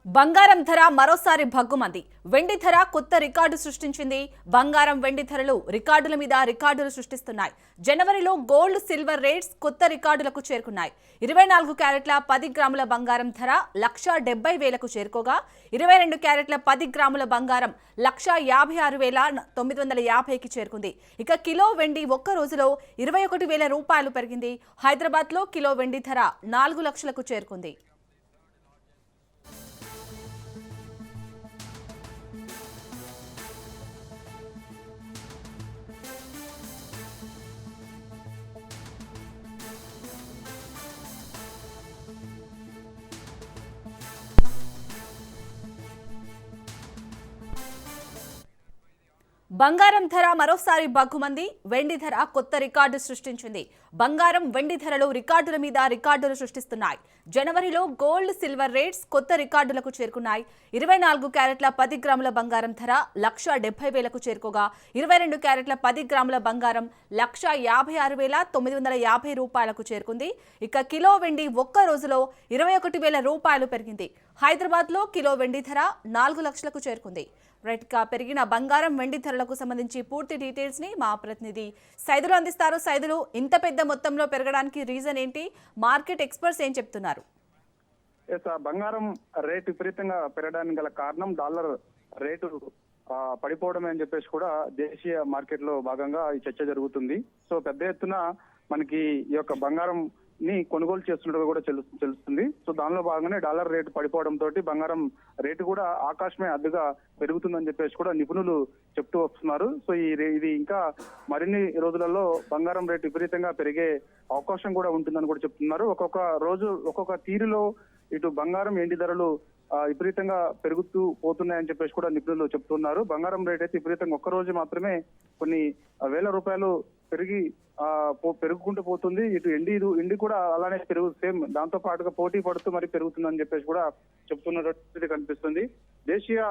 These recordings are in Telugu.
బంగారం ధర మరోసారి భగ్గుమంది. వెండి ధర కొత్త రికార్డు సృష్టించింది. బంగారం వెండి ధరలు రికార్డుల మీద రికార్డులు సృష్టిస్తున్నాయి. జనవరిలో గోల్డ్ సిల్వర్ రేట్స్ కొత్త రికార్డులకు చేరుకున్నాయి. 24 క్యారెట్ల 10 గ్రాముల బంగారం ధర 1,70,000కు చేరుకోగా 22 క్యారెట్ల 10 గ్రాముల బంగారం 1,56,950కి చేరుకుంది. ఇక కిలో వెండి ఒక్క రోజులో 21,000 రూపాయలు పెరిగింది. హైదరాబాద్లో కిలో వెండి ధర 4 లక్షలకు చేరుకుంది. బంగారం ధర మరోసారి భగ్గుమంది. వెండి ధర కొత్త రికార్డు సృష్టించింది. బంగారం వెండి ధరలు రికార్డుల మీద రికార్డులు సృష్టిస్తున్నాయి. జనవరిలో గోల్డ్ సిల్వర్ రేట్స్ కొత్త రికార్డులకు చేరుకున్నాయి. 24 క్యారెట్ల 10 గ్రాముల బంగారం ధర 1,70,000కు చేరుకోగా 22 క్యారెట్ల 10 గ్రాముల బంగారం 1,56,950 రూపాయలకు చేరుకుంది. ఇక కిలో వెండి ఒక్క రోజులో 21,000 రూపాయలు పెరిగింది. హైదరాబాద్లో కిలో వెండి ధర 4 లక్షలకు చేరుకుంది. రైట్ గా పెరిగిన బంగారం వెండి ధరలకు సంబంధించి పూర్తి డీటెయిల్స్ ని మా ప్రతినిధి సైదులు అందిస్తారు. సైదులు, ఇంత పెద్ద మొత్తంలో పెరగడానికి రీజన్ ఏంటి? మార్కెట్ ఎక్స్పర్ట్స్ ఏం చెప్తున్నారు? బంగారం రేటు విపరీతంగా పెరగడానికి గల కారణం డాలర్ రేటు పడిపోవడమే అని చెప్పేసి కూడా దేశీయ మార్కెట్ లో భాగంగా ఈ చర్చ జరుగుతుంది. సో పెద్ద ఎత్తున మనకి ఈ యొక్క బంగారం ని కొనుగోలు చేస్తున్నట్టు కూడా తెలుస్తుంది. సో దానిలో భాగంగానే డాలర్ రేటు పడిపోవడం తోటి బంగారం రేటు కూడా ఆకాశమే అడ్డుగా పెరుగుతుందని చెప్పేసి కూడా నిపుణులు చెప్తూ వస్తున్నారు. సో ఇది ఇంకా మరిన్ని రోజులలో బంగారం రేటు విపరీతంగా పెరిగే అవకాశం కూడా ఉంటుందని కూడా చెప్తున్నారు. ఒక్కొక్క రోజు ఒక్కొక్క తీరులో ఇటు బంగారం ఎండి ధరలు విపరీతంగా పెరుగుతూ పోతున్నాయని చెప్పేసి కూడా నిపుణులు చెప్తున్నారు. బంగారం రేట్ అయితే విపరీతంగా ఒక్క రోజు మాత్రమే కొన్ని వేల రూపాయలు పెరుగుకుంటూ పోతుంది. ఇటు ఎండి కూడా అలానే సేమ్ దాంతో పాటుగా పోటీ పడుతూ మరి పెరుగుతుందని చెప్పేసి కూడా చెప్తున్నట్టు కనిపిస్తుంది. దేశీయ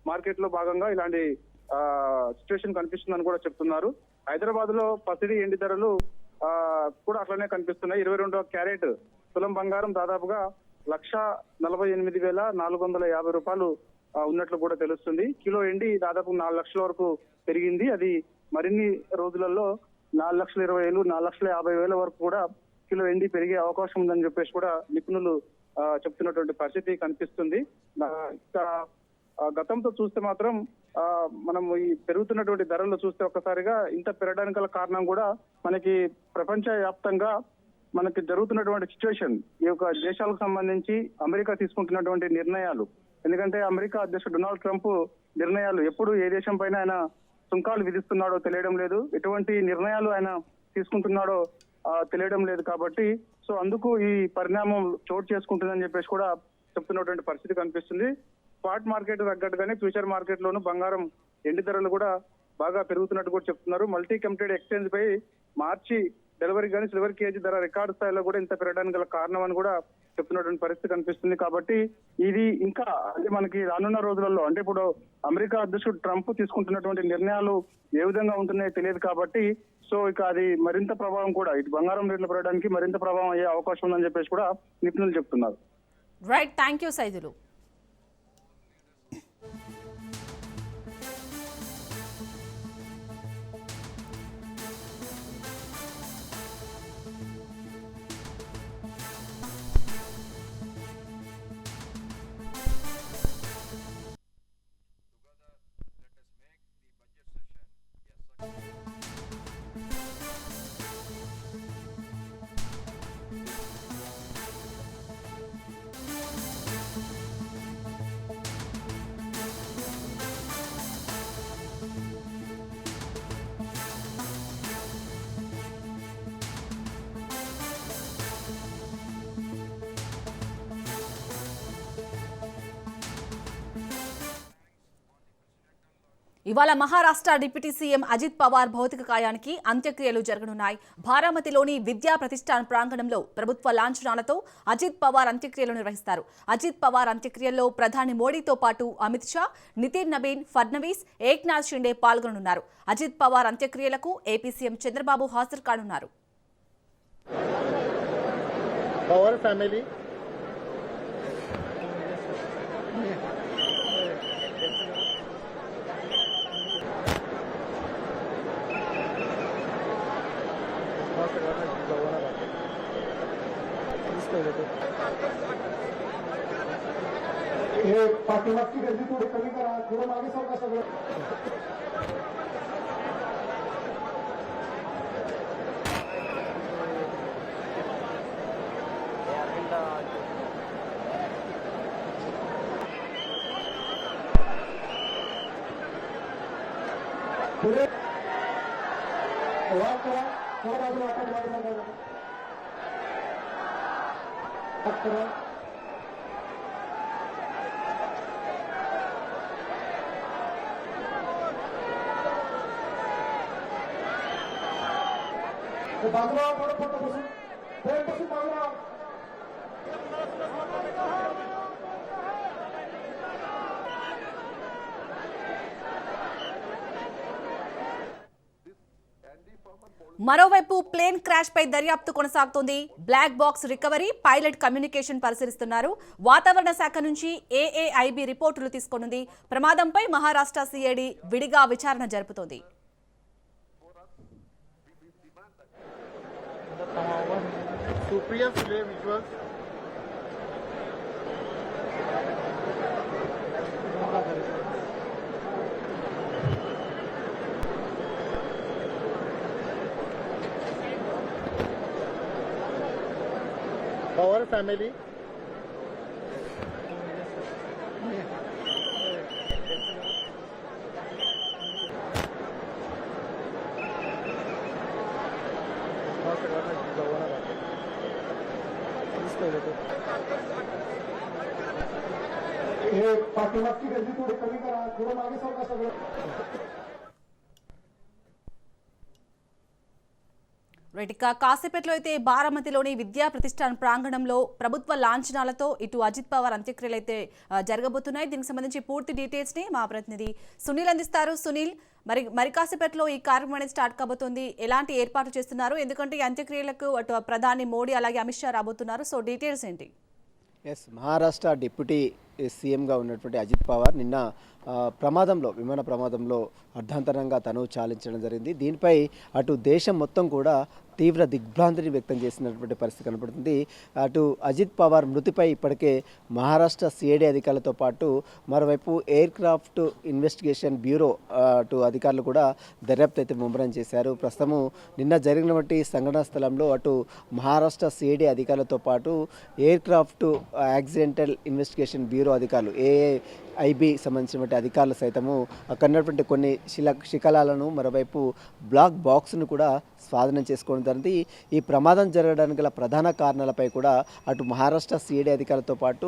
మార్కెట్ లో భాగంగా ఇలాంటి సిచ్యువేషన్ కనిపిస్తుందని కూడా చెప్తున్నారు. హైదరాబాద్ లో పసిడి ఎండి ధరలు కూడా అట్లనే కనిపిస్తున్నాయి. 22 క్యారెట్ తులం బంగారం దాదాపుగా 1,48,450 రూపాయలు ఉన్నట్లు కూడా తెలుస్తుంది. కిలో ఎండి దాదాపు 4 లక్షల వరకు పెరిగింది. అది మరిన్ని రోజులలో 4,20,000, 4,50,000 వరకు కూడా కిలో ఎండి పెరిగే అవకాశం ఉందని చెప్పేసి కూడా నిపుణులు చెప్తున్నటువంటి పరిస్థితి కనిపిస్తుంది. గతంతో చూస్తే మాత్రం మనం ఈ పెరుగుతున్నటువంటి ధరలు చూస్తే ఒక్కసారిగా ఇంత పెరగడానికి గల కారణం కూడా మనకి ప్రపంచ వ్యాప్తంగా మనకి జరుగుతున్నటువంటి సిచ్యువేషన్, ఈ యొక్క దేశాలకు సంబంధించి అమెరికా తీసుకుంటున్నటువంటి నిర్ణయాలు. ఎందుకంటే అమెరికా అధ్యక్షుడు డొనాల్డ్ ట్రంప్ నిర్ణయాలు ఎప్పుడు ఏ దేశం పైన ఆయన సుంకాలు విధిస్తున్నాడో తెలియడం లేదు, ఎటువంటి నిర్ణయాలు ఆయన తీసుకుంటున్నాడో తెలియడం లేదు. కాబట్టి సో అందుకు ఈ పరిణామం చోటు చేసుకుంటుందని చెప్పేసి కూడా చెప్తున్నటువంటి పరిస్థితి కనిపిస్తుంది. స్పాట్ మార్కెట్ తగ్గట్టుగానే ఫ్యూచర్ మార్కెట్ లోను బంగారం ఎండి ధరలు కూడా బాగా పెరుగుతున్నట్టు కూడా చెప్తున్నారు. మల్టీ కమిటెడ్ ఎక్స్చేంజ్ పై మార్చి డెలివరీ కానీ సిల్వర్ కేజీ ధర రికార్డు స్థాయిలో కూడా ఇంత పెరగడానికి గల కారణం అని కూడా చెప్తున్నటువంటి పరిస్థితి కనిపిస్తుంది. కాబట్టి ఇది ఇంకా అంటే మనకి రానున్న రోజులలో అంటే ఇప్పుడు అమెరికా అధ్యక్షుడు ట్రంప్ తీసుకుంటున్నటువంటి నిర్ణయాలు ఏ విధంగా ఉంటున్నాయో తెలియదు. కాబట్టి సో ఇక అది మరింత ప్రభావం కూడా ఇటు బంగారం రేట్లు పెరగడానికి మరింత ప్రభావం అయ్యే అవకాశం ఉందని చెప్పేసి కూడా నిపుణులు చెప్తున్నారు. Right, thank you Saidulu. ఇవాళ మహారాష్ట్ర డిప్యూటీ సీఎం అజిత్ పవార్ భౌతిక కాయానికి అంత్యక్రియలు జరగనున్నాయి. బారామతిలోని విద్యా ప్రతిష్టాన్ ప్రాంగణంలో ప్రభుత్వ లాంఛనాలతో అజిత్ పవార్ అంత్యక్రియలు నిర్వహిస్తారు. అజిత్ పవార్ అంత్యక్రియల్లో ప్రధాని మోడీతో పాటు అమిత్ షా, నితిన్ నబీన్, ఫడ్నవీస్, ఏక్నాథ్ షిండే పాల్గొననున్నారు. అజిత్ పవార్ అంత్యక్రియలకు ఏపీ సీఎం చంద్రబాబు హాజరు కానున్నారు. Power family. हे पाठीमागची गर्दी थोडी कमी करा, थोडं मागे सरका सगळं. पुढे वाट करा, थोडं बाजूला वाटत मागे सरका. वाट करा. बाजूला थोडं फक्त बसून फ्रेम बसून बाजूला. మరోవైపు ప్లేన్ క్రాష్ పై దర్యాప్తు కొనసాగుతోంది. Black box recovery, pilot communication పరిశీలిస్తున్నారు. వాతావరణ శాఖ నుంచి ఏఏఐబి రిపోర్టులు తీసుకొనుంది. ప్రమాదంపై మహారాష్ట్ర సిఐడి విడిగా విచారణ జరుపుతోంది. Supriya Sule visuals. Power family. हे पाठीमागची गर्दी थोडी कमी करा, थोडं मागे सरका सगळं. రైట్, ఇక కాసేపట్లో అయితే బారామతిలోని విద్యా ప్రతిష్టాన్ ప్రాంగణంలో ప్రభుత్వ లాంఛనాలతో ఇటు అజిత్ పవార్ అంత్యక్రియలు అయితే జరగబోతున్నాయి. దీనికి సంబంధించి పూర్తి డీటెయిల్స్ ని మా ప్రతినిధి సునీల్ అందిస్తారు. సునీల్, మరి కాసేపట్లో ఈ కార్యక్రమం అనేది స్టార్ట్ కాబోతుంది. ఎలాంటి ఏర్పాట్లు చేస్తున్నారు? ఎందుకంటే ఈ అంత్యక్రియలకు అటు ప్రధాని మోడీ అలాగే అమిత్ షా రాబోతున్నారు. సో డీటెయిల్స్ ఏంటి? మహారాష్ట్ర డిప్యూటీ సీఎంగా ఉన్నటువంటి అజిత్ పవార్ నిన్న విమాన ప్రమాదంలో అర్ధాంతరంగా తను చాలించడం జరిగింది. దీనిపై అటు దేశం మొత్తం కూడా తీవ్ర దిగ్భ్రాంతిని వ్యక్తం చేసినటువంటి పరిస్థితి కనపడుతుంది. అటు అజిత్ పవార్ మృతిపై ఇప్పటికే మహారాష్ట్ర సిఐడి అధికారులతో పాటు మరోవైపు ఎయిర్ క్రాఫ్ట్ ఇన్వెస్టిగేషన్ బ్యూరో అటు అధికారులు కూడా దర్యాప్తు అయితే ముమ్మరం చేశారు. ప్రస్తుతము నిన్న జరిగినటువంటి సంఘటనా స్థలంలో అటు మహారాష్ట్ర సిఐడి అధికారులతో పాటు air craft accidental investigation bureau అధికారులు ఏఐబి సంబంధించినటువంటి అధికారులు సైతము అక్కడ ఉన్నటువంటి కొన్ని శిఖలాలను మరోవైపు బ్లాక్ బాక్స్ను కూడా స్వాధీనం చేసుకోవడం జరిగింది. ఈ ప్రమాదం జరగడానికి గల ప్రధాన కారణాలపై కూడా అటు మహారాష్ట్ర సిఐడి అధికారులతో పాటు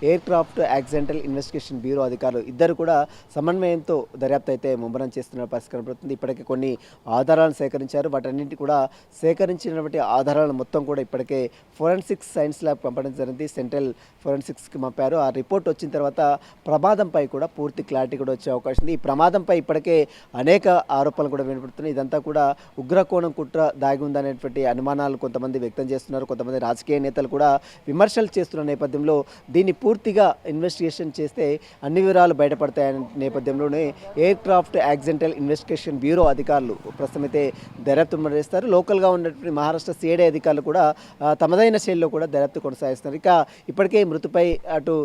air craft accidental investigation bureau అధికారులు ఇద్దరు కూడా సమన్వయంతో దర్యాప్తు అయితే ముమ్మరం చేస్తున్న పరిస్థితి కనబడుతుంది. ఇప్పటికే కొన్ని ఆధారాలను సేకరించారు. వాటన్నింటి కూడా సేకరించినటువంటి ఆధారాలను మొత్తం కూడా ఇప్పటికే ఫోరెన్సిక్స్ సైన్స్ ల్యాబ్ పంపడం జరిగింది. సెంట్రల్ ఫోరెన్సిక్స్కి పంపారు. ఆ రిపోర్ట్ వచ్చిన తర్వాత ప్రమాదంపై కూడా పూర్తి క్లారిటీ కూడా వచ్చే అవకాశం ఉంది. ఈ ప్రమాదంపై ఇప్పటికే అనేక ఆరోపణలు కూడా వినపడుతున్నాయి. ఇదంతా కూడా ఉగ్రకోణం కుట్ర దాగి ఉందనేటువంటి అనుమానాలు కొంతమంది వ్యక్తం చేస్తున్నారు. కొంతమంది రాజకీయ నేతలు కూడా విమర్శలు చేస్తున్న నేపథ్యంలో దీన్ని పూర్తిగా ఇన్వెస్టిగేషన్ చేస్తే అన్ని వివరాలు బయటపడతాయనే నేపథ్యంలోనే air craft accidental investigation bureau అధికారులు ప్రస్తుతం అయితే దర్యాప్తు చేస్తారు. లోకల్గా ఉన్నటువంటి మహారాష్ట్ర సిఐడి అధికారులు కూడా తమదైన శైలిలో కూడా దర్యాప్తు కొనసాగిస్తున్నారు. ఇక ఇప్పటికే మృతిపై అటు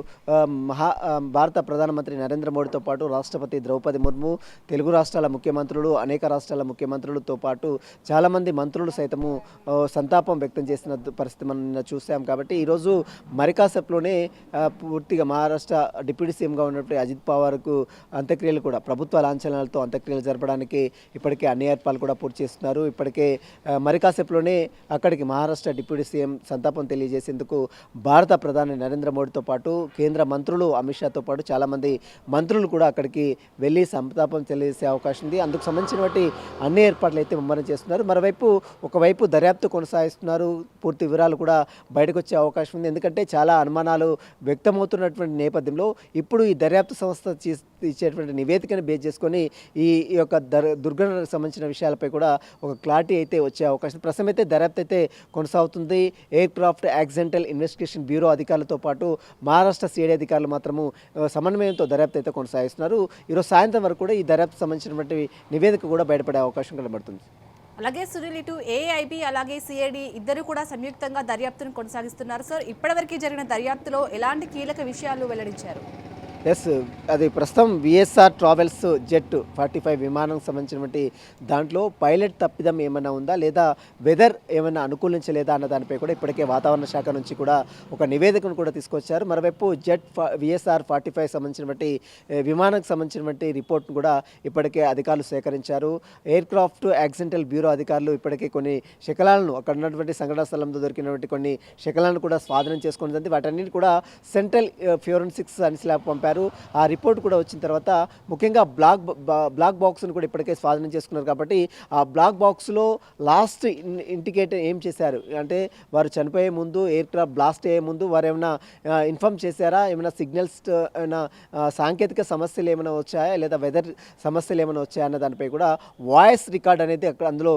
భారత ప్రధానమంత్రి నరేంద్ర మోడీతో పాటు రాష్ట్రపతి ద్రౌపది ముర్ము, తెలుగు రాష్ట్రాల ముఖ్యమంత్రులు, అనేక రాష్ట్రాల ముఖ్యమంత్రులతో పాటు చాలామంది మంత్రులు సైతము సంతాపం వ్యక్తం చేసిన పరిస్థితి మనం చూసాం. కాబట్టి ఈరోజు మరికాసేపులోనే పూర్తిగా మహారాష్ట్ర డిప్యూటీ సీఎంగా ఉన్నటువంటి అజిత్ పవార్కు అంత్యక్రియలు కూడా ప్రభుత్వ లాంఛనాలతో అంత్యక్రియలు జరపడానికి ఇప్పటికే అన్ని ఏర్పాట్లు కూడా పూర్తి చేస్తున్నారు. ఇప్పటికే మరికాసేపులోనే అక్కడికి మహారాష్ట్ర డిప్యూటీ సీఎం సంతాపం తెలియజేసేందుకు భారత ప్రధాని నరేంద్ర మోడీతో పాటు కేంద్ర మంత్రులు అమిత్ షాతో పాటు చాలా చాలామంది మంత్రులు కూడా అక్కడికి వెళ్ళి సంతాపం తెలియజేసే అవకాశం ఉంది. అందుకు సంబంధించినటువంటి అన్ని ఏర్పాట్లు అయితే ముమ్మరం చేస్తున్నారు. మరోవైపు ఒకవైపు దర్యాప్తు కొనసాగిస్తున్నారు. పూర్తి వివరాలు కూడా బయటకు వచ్చే అవకాశం ఉంది. ఎందుకంటే చాలా అనుమానాలు వ్యక్తమవుతున్నటువంటి నేపథ్యంలో ఇప్పుడు ఈ దర్యాప్తు సంస్థ ఇచ్చేటువంటి నివేదికను బేస్ చేసుకొని ఈ యొక్క దుర్ఘటనకు సంబంధించిన విషయాలపై కూడా ఒక క్లారిటీ అయితే వచ్చే అవకాశం. ప్రస్తుతం అయితే దర్యాప్తు అయితే కొనసాగుతుంది. Air craft accidental investigation bureau అధికారులతో పాటు మహారాష్ట్ర సిఐడి అధికారులు మాత్రము సమన్వయంతో దర్యాప్తు అయితే కొనసాగిస్తున్నారు. ఈరోజు సాయంత్రం వరకు కూడా ఈ దర్యాప్తు సంబంధించినటువంటి నివేదిక కూడా బయటపడే అవకాశం కనబడుతుంది. అలాగే సునీల్, ఇటు ఏఐబి అలాగే సిఐడి ఇద్దరు కూడా సంయుక్తంగా దర్యాప్తును కొనసాగిస్తున్నారు. సార్, ఇప్పటివరకు జరిగిన దర్యాప్తులో ఎలాంటి కీలక విషయాలు వెల్లడించారు? ఎస్, అది ప్రస్తుతం విఎస్ఆర్ ట్రావెల్స్ జెట్ 45 విమానం సంబంధించినటువంటి దాంట్లో పైలట్ తప్పిదం ఏమైనా ఉందా లేదా వెదర్ ఏమైనా అనుకూలించలేదా అన్న దానిపై కూడా ఇప్పటికే వాతావరణ శాఖ నుంచి కూడా ఒక నివేదికను కూడా తీసుకొచ్చారు. మరోవైపు జెట్ విఎస్ఆర్ 45 సంబంధించినటువంటి విమానానికి సంబంధించినటువంటి రిపోర్ట్ను కూడా ఇప్పటికే అధికారులు సేకరించారు. ఎయిర్ క్రాఫ్ట్ యాక్సిడెంటల్ బ్యూరో అధికారులు ఇప్పటికే కొన్ని శకలాలను అక్కడ ఉన్నటువంటి సంఘటన స్థలంలో దొరికినటువంటి కొన్ని శకలాలను కూడా స్వాధీనం చేసుకున్నది. వాటన్నిటి కూడా సెంట్రల్ ఫోరెన్సిక్స్ సైన్స్ ల్యాబ్ పంపారు. ఆ రిపోర్ట్ కూడా వచ్చిన తర్వాత ముఖ్యంగా బ్లాక్ బాక్స్ను కూడా ఇప్పటికే స్వాధీనం చేసుకున్నారు. కాబట్టి ఆ బ్లాక్ బాక్స్లో లాస్ట్ ఇండికేటర్ ఏం చేశారు అంటే వారు చనిపోయే ముందు ఎయిర్ క్రాఫ్ట్ బ్లాస్ట్ అయ్యే ముందు వారు ఏమైనా ఇన్ఫార్మ్ చేశారా, ఏమైనా సిగ్నల్స్ ఏమైనా సాంకేతిక సమస్యలు ఏమైనా వచ్చాయా లేదా వెదర్ సమస్యలు ఏమైనా వచ్చాయా అన్న దానిపై కూడా వాయిస్ రికార్డ్ అనేది అక్కడ అందులో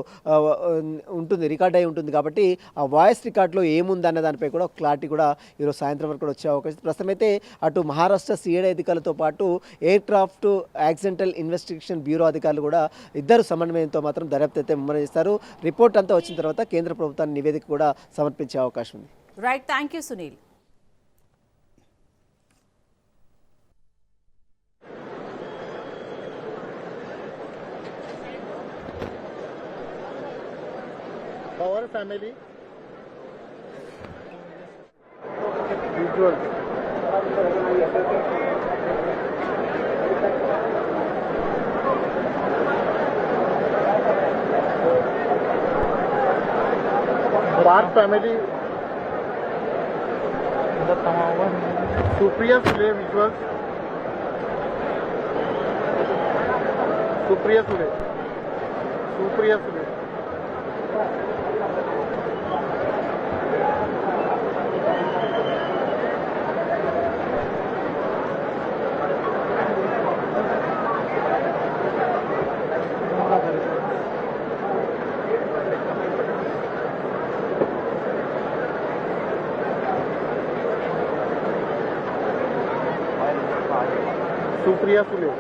ఉంటుంది, రికార్డ్ అయి ఉంటుంది. కాబట్టి ఆ వాయిస్ రికార్డులో ఏముంది అన్న దానిపై కూడా క్లారిటీ కూడా ఈరోజు సాయంత్రం వరకు కూడా వచ్చే అవకాశం. ప్రస్తుతం అయితే అటు మహారాష్ట్ర సిఐడి అధికారులతో పాటు air craft accidental investigation bureau అధికారులు కూడా ఇద్దరు సమన్వయంతో మాత్రం దర్యాప్తు అయితే ముమ్మరం చేస్తారు. రిపోర్ట్ అంతా వచ్చిన తర్వాత కేంద్ర ప్రభుత్వానికి నివేదిక కూడా సమర్పించే అవకాశం ఉంది. Right, thank you Sunil. Our family. Visual. Park family. Supriya Sule visuals. Supriya Sule. Supriya Sule. Supriya Sule.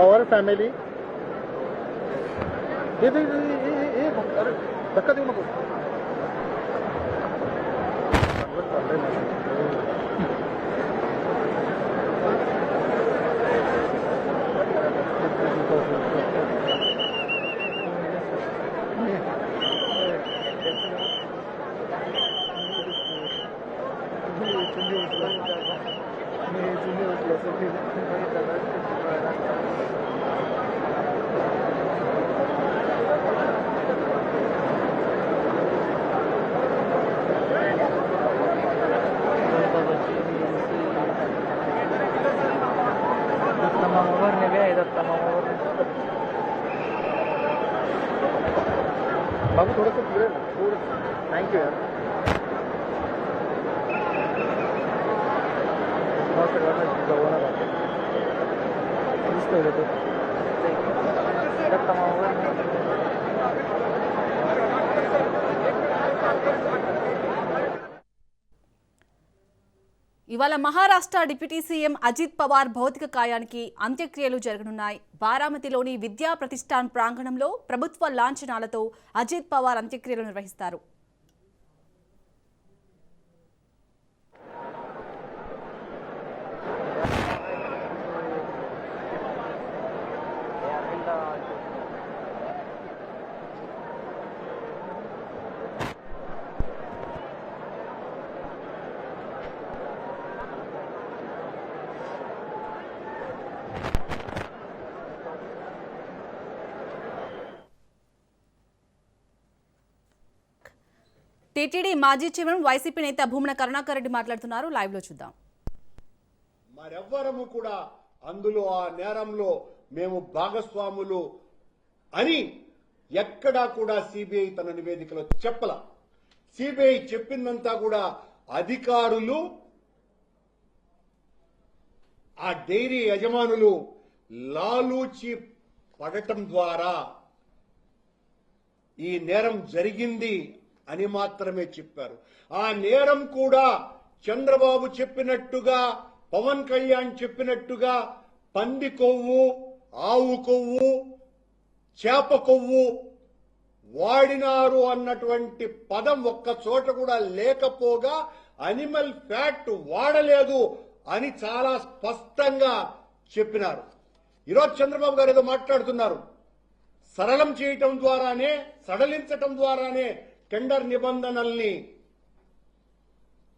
Our family. ये अरे धक्का देऊ नको. बाबू थोडंसं पुढे थोडं थँक्यू यार ఇవాళ మహారాష్ట్ర డిప్యూటీ సీఎం అజిత్ పవార్ భౌతిక కాయానికి అంత్యక్రియలు జరగనున్నాయి. బారామతిలోని విద్యా ప్రతిష్టాన్ ప్రాంగణంలో ప్రభుత్వ లాంఛనాలతో అజిత్ పవార్ అంత్యక్రియలు నిర్వహిస్తారు. టీటీడీ మాజీ చైర్మన్ వైసీపీ నేత భూమన కరుణాకర్ రెడ్డి మాట్లాడుతున్నారు. లైవ్ లో చూద్దాం. మరెవ్వరము కూడా అందులో ఆ నేరంలో మేము భాగస్వాములు అని ఎక్కడా కూడా సిబిఐ తన నివేదికలో చెప్పల. సిబిఐ చెప్పిందంతా కూడా అధికారులు ఆ డైరీ యజమానులు లాలూచి పడటం ద్వారా ఈ నేరం జరిగింది అని మాత్రమే చెప్పారు. ఆ నేరం కూడా చంద్రబాబు చెప్పినట్టుగా, పవన్ కళ్యాణ్ చెప్పినట్టుగా పంది కొవ్వు, ఆవు కొవ్వు, చేప కొవ్వు వాడినారు అన్నటువంటి పదం ఒక్క చోట కూడా లేకపోగా అనిమల్ ఫ్యాట్ వాడలేదు అని చాలా స్పష్టంగా చెప్పినారు. ఈరోజు చంద్రబాబు గారు ఏదో మాట్లాడుతున్నారు, సరళం చేయటం ద్వారానే, సడలించటం ద్వారానే టెండర్ నిబంధనల్ని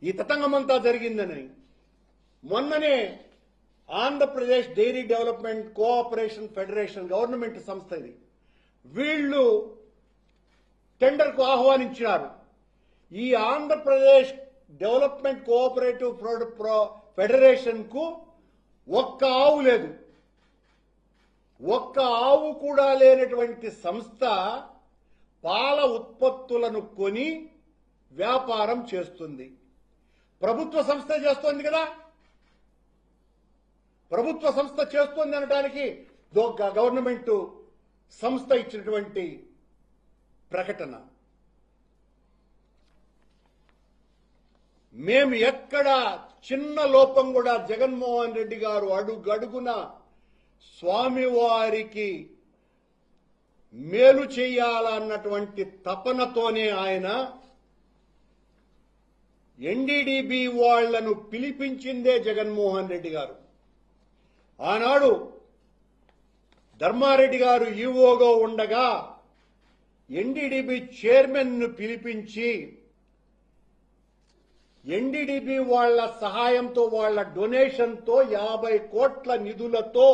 ఈ తతంగమంతా జరిగిందని. మొన్ననే Andhra Pradesh dairy development cooperation federation government సంస్థ ఇది, వీళ్ళు టెండర్కు ఆహ్వానించినారు. ఈ ఆంధ్రప్రదేశ్ డెవలప్మెంట్ కోఆపరేటివ్ ఫెడరేషన్ కు ఒక్క ఆవు లేదు, ఒక్క ఆవు కూడా లేనటువంటి సంస్థ పాల ఉత్పత్తులను కొని వ్యాపారం చేస్తుంది. ప్రభుత్వ సంస్థ చేస్తోంది కదా, ప్రభుత్వ సంస్థ చేస్తోంది అనడానికి గవర్నమెంట్ సంస్థ ఇచ్చినటువంటి ప్రకటన. మేము ఎక్కడ చిన్న లోపం కూడా జగన్మోహన్ రెడ్డి గారు అడుగడుగున స్వామివారికి మేలు చేయాలన్నటువంటి తపనతోనే ఆయన ఎన్డీడీబీ వాళ్లను పిలిపించిందే జగన్మోహన్ రెడ్డి గారు. ఆనాడు ధర్మారెడ్డి గారు ఈవోగా ఉండగా ఎన్డీడీబీ చైర్మన్ ను పిలిపించి ఎన్డీడీబీ వాళ్ల సహాయంతో, వాళ్ల డొనేషన్తో 50 కోట్ల నిధులతో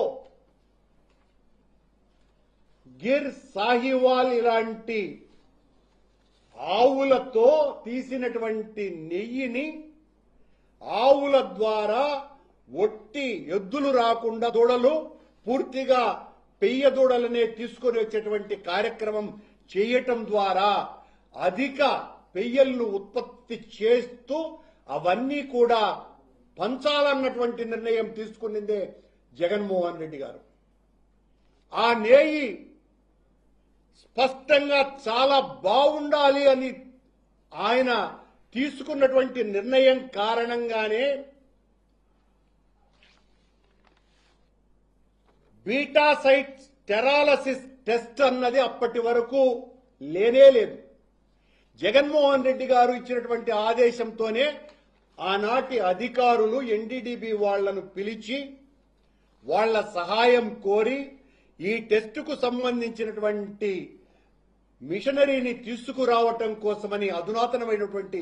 గిర్ సాహివాల్ ఇలాంటి ఆవులతో తీసినటువంటి నెయ్యిని ఆవుల ద్వారా ఒట్టి ఎద్దులు రాకుండా దూడలు పూర్తిగా పెయ్య దూడలనే తీసుకొని వచ్చేటువంటి కార్యక్రమం చేయటం ద్వారా అధిక పెయ్యలను ఉత్పత్తి చేస్తూ అవన్నీ కూడా పంచాలన్నటువంటి నిర్ణయం తీసుకునిందే జగన్మోహన్ రెడ్డి గారు. ఆ నెయ్యి స్పష్టంగా చాలా బాగుండాలి అని ఆయన తీసుకున్నటువంటి నిర్ణయం కారణంగానే బీటా సైట్ టెరాలసిస్ టెస్ట్ అన్నది అప్పటి వరకు లేనే లేదు. జగన్మోహన్ రెడ్డి గారు ఇచ్చినటువంటి ఆదేశంతోనే ఆనాటి అధికారులు ఎన్డీడీబీ వాళ్లను పిలిచి వాళ్ల సహాయం కోరి ఈ టెస్టుకు సంబంధించినటువంటి మిషనరీని తీసుకురావటం కోసమని అధునాతనమైనటువంటి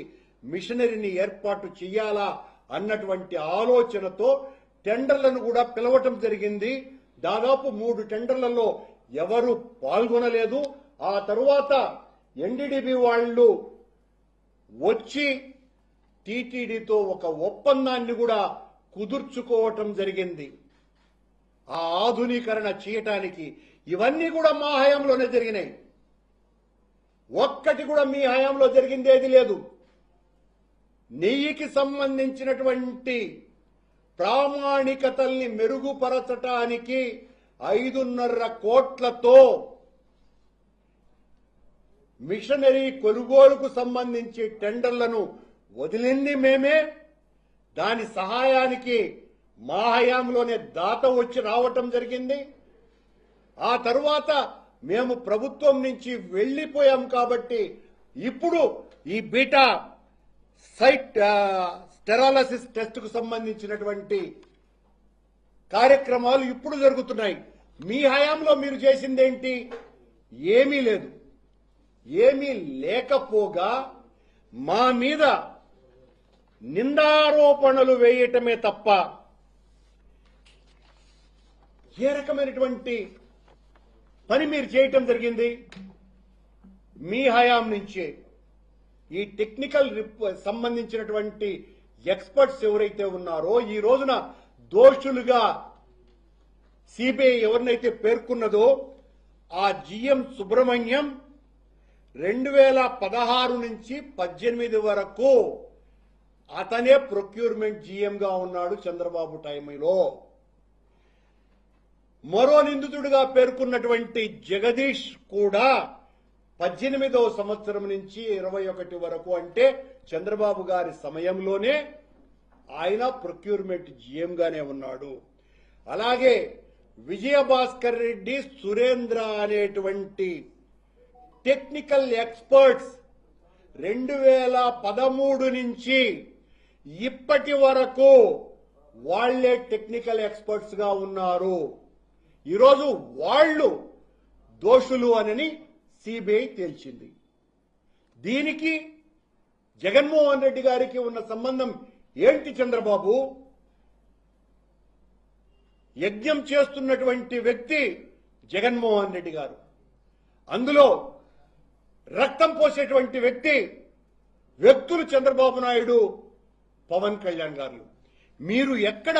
మిషనరీని ఏర్పాటు చేయాలా అన్నటువంటి ఆలోచనతో టెండర్లను కూడా పిలవటం జరిగింది. దాదాపు 3 టెండర్లలో ఎవరు పాల్గొనలేదు. ఆ తరువాత ఎన్డీడీబీ వాళ్ళు వచ్చి టీటీడీతో ఒక ఒప్పందాన్ని కూడా కుదుర్చుకోవటం జరిగింది ఆ ఆధునీకరణ చేయటానికి. ఇవన్నీ కూడా మా హయాంలోనే జరిగినాయి. ఒక్కటి కూడా మీ హయాంలో జరిగిందేది లేదు. నెయ్యికి సంబంధించినటువంటి ప్రామాణికతల్ని మెరుగుపరచటానికి 5.5 కోట్లతో మిషనరీ కొనుగోలుకు సంబంధించి టెండర్లను వదిలింది మేమే. దాని సహాయానికి మా హయాంలోనే దాత వచ్చి రావటం జరిగింది. ఆ తరువాత మేము ప్రభుత్వం నుంచి వెళ్లిపోయాం కాబట్టి ఇప్పుడు ఈ బీటా సైట్ స్టెరాలసిస్ టెస్ట్ కు సంబంధించినటువంటి కార్యక్రమాలు ఇప్పుడు జరుగుతున్నాయి. మీ హయాంలో మీరు చేసిందేంటి? ఏమీ లేదు. ఏమీ లేకపోగా మా మీద నిందారోపణలు వేయటమే తప్ప ఏ రకమైనటువంటి పని మీరు చేయటం జరిగింది? మీ హయాం నుంచే ఈ టెక్నికల్ సంబంధించినటువంటి ఎక్స్పర్ట్స్ ఎవరైతే ఉన్నారో ఈ రోజున దోషులుగా సిబిఐ ఎవరినైతే పేర్కొన్నదో ఆ జిఎం సుబ్రహ్మణ్యం 2016 నుంచి 18 వరకు అతనే ప్రొక్యూర్మెంట్ జిఎంగా ఉన్నాడు చంద్రబాబు టైంలో. మరో నిందితుడిగా పేర్కొన్నటువంటి జగదీష్ కూడా 18వ సంవత్సరం నుంచి 21 వరకు, అంటే చంద్రబాబు గారి సమయంలోనే ఆయన ప్రొక్యూర్మెంట్ జిఎంగానే ఉన్నాడు. అలాగే విజయభాస్కర్ రెడ్డి, సురేంద్ర అనేటువంటి టెక్నికల్ ఎక్స్పర్ట్స్ 2013 నుంచి ఇప్పటి వరకు వాళ్లే టెక్నికల్ ఎక్స్పర్ట్స్ గా ఉన్నారు. ఈరోజు వాళ్ళు దోషులు అని సిబిఐ తేల్చింది. దీనికి జగన్మోహన్ రెడ్డి గారికి ఉన్న సంబంధం ఏంటి? చంద్రబాబు యజ్ఞం చేస్తున్నటువంటి వ్యక్తి జగన్మోహన్ రెడ్డి గారు, అందులో రక్తం పోసేటువంటి వ్యక్తులు చంద్రబాబు నాయుడు, పవన్ కళ్యాణ్ గారు. మీరు ఎక్కడ